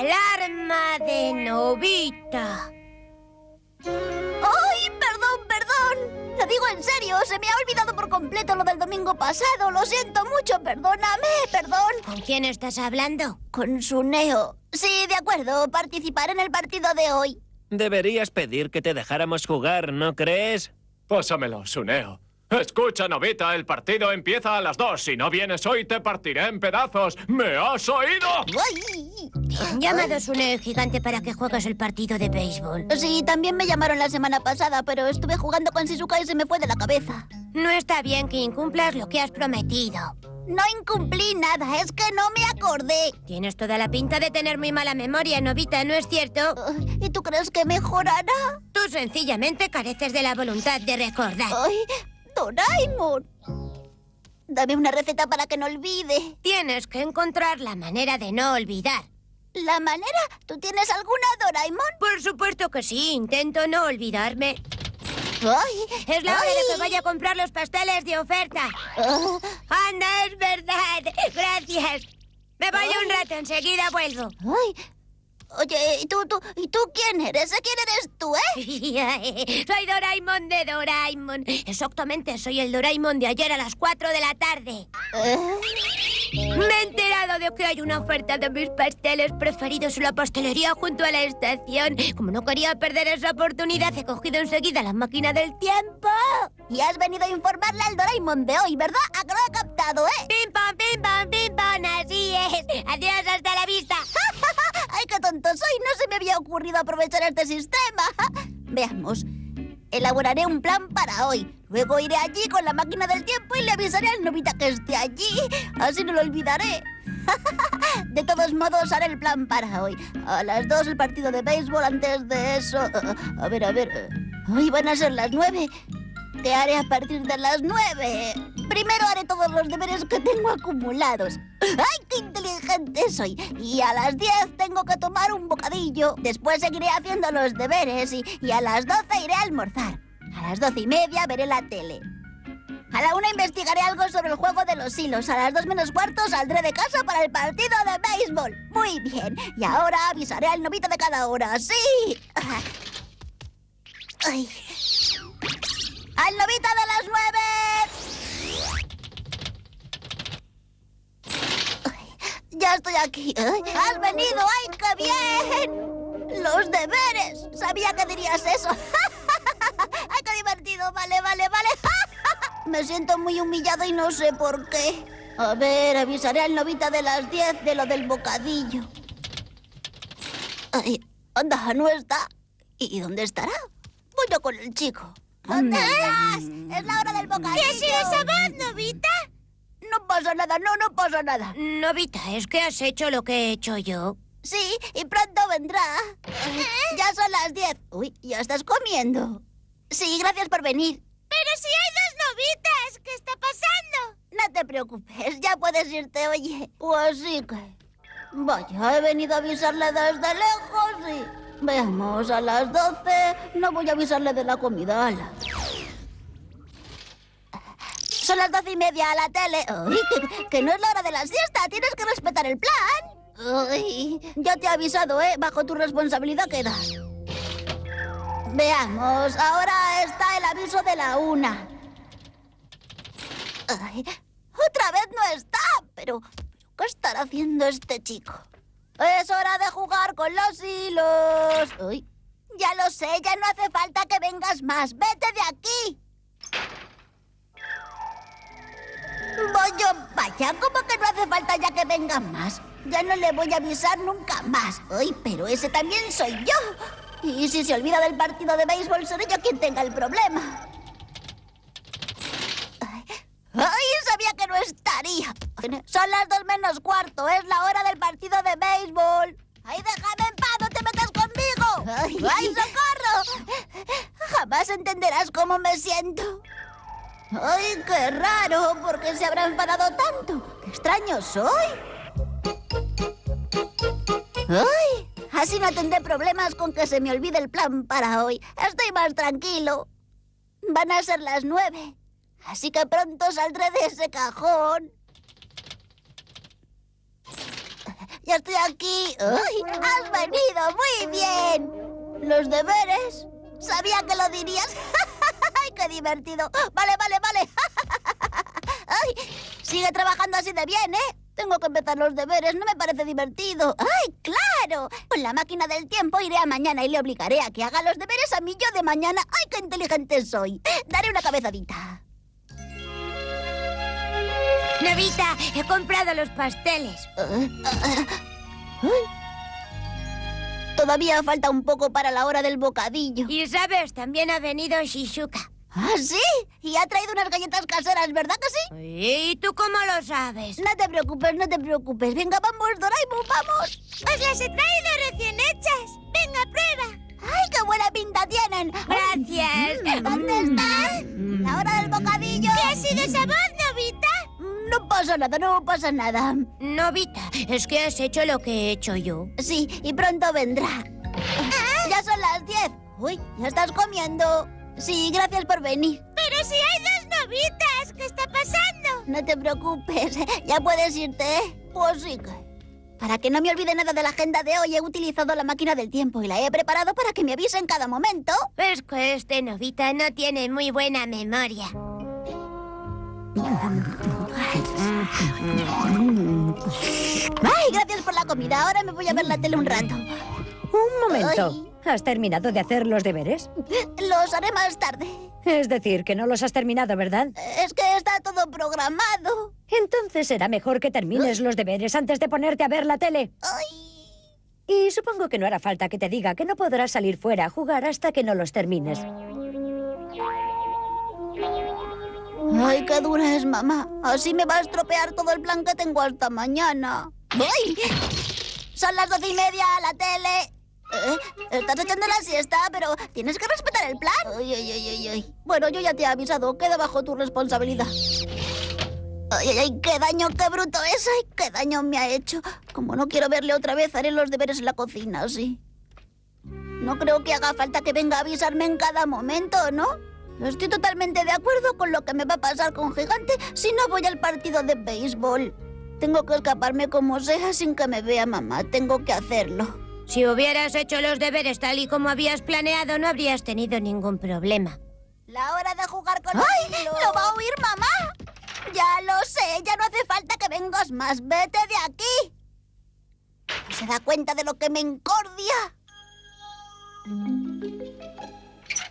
Alarma de Nobita. ¡Ay, perdón! Lo digo en serio, se me ha olvidado por completo lo del domingo pasado. Lo siento mucho, perdóname, perdón. ¿Con quién estás hablando? Con Suneo. Sí, de acuerdo, participaré en el partido de hoy. Deberías pedir que te dejáramos jugar, ¿no crees? Pásamelo, Suneo. Escucha, Nobita, el partido empieza a las 2. Si no vienes hoy, te partiré en pedazos. ¿Me has oído? ¡Ay! Te han llamado Suneo Gigante para que juegues el partido de béisbol. Sí, también me llamaron la semana pasada, pero estuve jugando con Shizuka y se me fue de la cabeza. No está bien que incumplas lo que has prometido. No incumplí nada, es que no me acordé. Tienes toda la pinta de tener muy mala memoria, Nobita, ¿no es cierto? ¿Y tú crees que mejorará? Tú sencillamente careces de la voluntad de recordar. ¡Ay, Doraemon! Dame una receta para que no olvide. Tienes que encontrar la manera de no olvidar. ¿La manera? ¿Tú tienes alguna, Doraemon? Por supuesto que sí, intento no olvidarme. ¡Ay! Es la hora ¡Ay! de que vaya a comprar los pasteles de oferta. Ah, ¡Anda, es verdad! ¡Gracias! Me voy un rato, enseguida vuelvo. ¡Ay! Oye, ¿y tú quién eres? ¿Quién eres tú, Soy Doraemon de Doraemon. Exactamente, soy el Doraemon de ayer a las 4 de la tarde. Me he enterado de que hay una oferta de mis pasteles preferidos en la pastelería junto a la estación. Como no quería perder esa oportunidad, he cogido enseguida la máquina del tiempo. Y has venido a informarle al Doraemon de hoy, ¿verdad? Ah, que lo he captado, ¡Pim, pam, pim, pam, pim, pam! Así es. Adiós, hasta la vista. ¡Ay, qué tonto soy! No se me había ocurrido aprovechar este sistema. Veamos. Elaboraré un plan para hoy. Luego iré allí con la máquina del tiempo y le avisaré al Nobita que esté allí. Así no lo olvidaré. De todos modos, haré el plan para hoy. A las 2 el partido de béisbol. Antes de eso... A ver. Hoy van a ser las 9. ¿Qué haré a partir de las 9? Primero haré todos los deberes que tengo acumulados. ¡Ay, qué inteligente soy! Y a las 10 tengo que tomar un bocadillo. Después seguiré haciendo los deberes y a las 12 iré a almorzar. A las 12:30 veré la tele. A la 1 investigaré algo sobre el juego de los hilos. A las 2 menos cuarto saldré de casa para el partido de béisbol. Muy bien. Y ahora avisaré al Nobita de cada hora. ¡Sí! ¡Ay! ¡Al Nobita de las 9! Ya estoy aquí. ¡Has venido! ¡Ay, qué bien! ¡Los deberes! Sabía que dirías eso. ¡Ay, qué divertido! Vale. Me siento muy humillado y no sé por qué. A ver, avisaré al Nobita de las 10 de lo del bocadillo. Ay, anda, no está. ¿Y dónde estará? Voy yo con el chico. ¿Dónde estás? Es la hora del bocadillo. ¿Qué ha sido esa voz, Nobita? No pasa nada, no pasa nada. Nobita, ¿es que has hecho lo que he hecho yo? Sí, y pronto vendrá. Ya son las 10. Uy, ya estás comiendo. Sí, gracias por venir. ¡Pero si hay dos Nobitas! ¿Qué está pasando? No te preocupes, ya puedes irte, oye. Pues sí que... Vaya, he venido a avisarle desde lejos y... Veamos, a las 12 no voy a avisarle de la comida. ¡Hala! Son las 12:30 a la tele. ¡Ay, que no es la hora de la siesta! ¡Tienes que respetar el plan! ¡Ay! Ya te he avisado, bajo tu responsabilidad queda. Veamos, ahora está el aviso de la 1. Ay, otra vez no está, pero ¿qué estará haciendo este chico? Es hora de jugar con los hilos. Uy, ya lo sé, ya no hace falta que vengas más. ¡Vete de aquí! Vaya, ¿cómo que no hace falta ya que venga más? Ya no le voy a avisar nunca más. Ay, pero ese también soy yo. Y si se olvida del partido de béisbol, seré yo quien tenga el problema. ¡Ay, sabía que no estaría! Son las 2 menos cuarto, es la hora del partido de béisbol. ¡Ay, déjame en paz, no te metas conmigo! ¡Ay, socorro! Jamás entenderás cómo me siento. ¡Ay, qué raro! ¿Por qué se habrá enfadado tanto? ¡Qué extraño soy! ¡Ay! Así no tendré problemas con que se me olvide el plan para hoy. Estoy más tranquilo. Van a ser las 9. Así que pronto saldré de ese cajón. ya estoy aquí. ¡Ay! ¡Has venido! ¡Muy bien! ¿Los deberes? Sabía que lo dirías. ¡Ay, qué divertido! Vale. ¡Ay! Sigue trabajando así de bien, ¿eh? Tengo que empezar los deberes, no me parece divertido. ¡Ay, claro! Con la máquina del tiempo iré a mañana y le obligaré a que haga los deberes a mi yo de mañana. ¡Ay, qué inteligente soy! Daré una cabezadita. Novita, he comprado los pasteles. Todavía falta un poco para la hora del bocadillo. Y sabes, también ha venido Shizuka. ¿Ah, sí? Y ha traído unas galletas caseras, ¿verdad que sí? ¿Y tú cómo lo sabes? No te preocupes. Venga, vamos, Doraemon, vamos. Os las he traído recién hechas. Venga, prueba. ¡Ay, qué buena pinta tienen! Gracias. ¿Dónde está? La hora del bocadillo. ¿Qué ha sido esa voz, Novita? No pasa nada. Novita, es que has hecho lo que he hecho yo. Sí, y pronto vendrá. Ya son las 10. Uy, ya estás comiendo. Sí, gracias por venir. Pero si hay dos Novitas, ¿qué está pasando? No te preocupes, ya puedes irte, ¿eh? Pues sí que... Para que no me olvide nada de la agenda de hoy, he utilizado la máquina del tiempo y la he preparado para que me avise en cada momento. Es que este Novita no tiene muy buena memoria. Ay, gracias por la comida. Ahora me voy a ver la tele un rato. Un momento. ¿Has terminado de hacer los deberes? Los haré más tarde. Es decir, que no los has terminado, ¿verdad? Es que está todo programado. Entonces será mejor que termines los deberes antes de ponerte a ver la tele. Ay. Y supongo que no hará falta que te diga que no podrás salir fuera a jugar hasta que no los termines. Ay, qué dura es, mamá. Así me va a estropear todo el plan que tengo hasta mañana. ¡Ay! Son las 12:30, la tele. Estás echando la siesta, pero tienes que respetar el plan. Ay. Bueno, yo ya te he avisado. Queda bajo tu responsabilidad. Ay, qué daño, qué bruto es. Ay, qué daño me ha hecho. Como no quiero verle otra vez, haré los deberes en la cocina, sí. No creo que haga falta que venga a avisarme en cada momento, ¿no? Estoy totalmente de acuerdo con lo que me va a pasar con Gigante si no voy al partido de béisbol. Tengo que escaparme como sea sin que me vea mamá. Tengo que hacerlo. Si hubieras hecho los deberes tal y como habías planeado, no habrías tenido ningún problema. La hora de jugar con ¡ay! ¡Lo va a oír mamá! Ya lo sé, ya no hace falta que vengas más. ¡Vete de aquí! ¿No se da cuenta de lo que me encordia?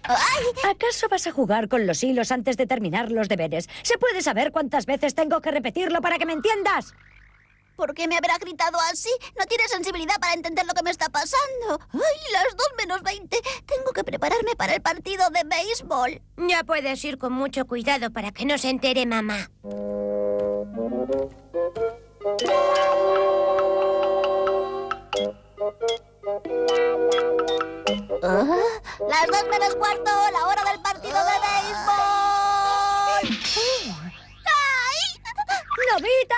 ¡Ay! ¿Acaso vas a jugar con los hilos antes de terminar los deberes? ¿Se puede saber cuántas veces tengo que repetirlo para que me entiendas? ¿Por qué me habrá gritado así? No tiene sensibilidad para entender lo que me está pasando. ¡Ay, las 2:20! Tengo que prepararme para el partido de béisbol. Ya puedes ir con mucho cuidado para que no se entere mamá. Las 2:15, la hora del partido de béisbol. ¡Ay! ¡Novita!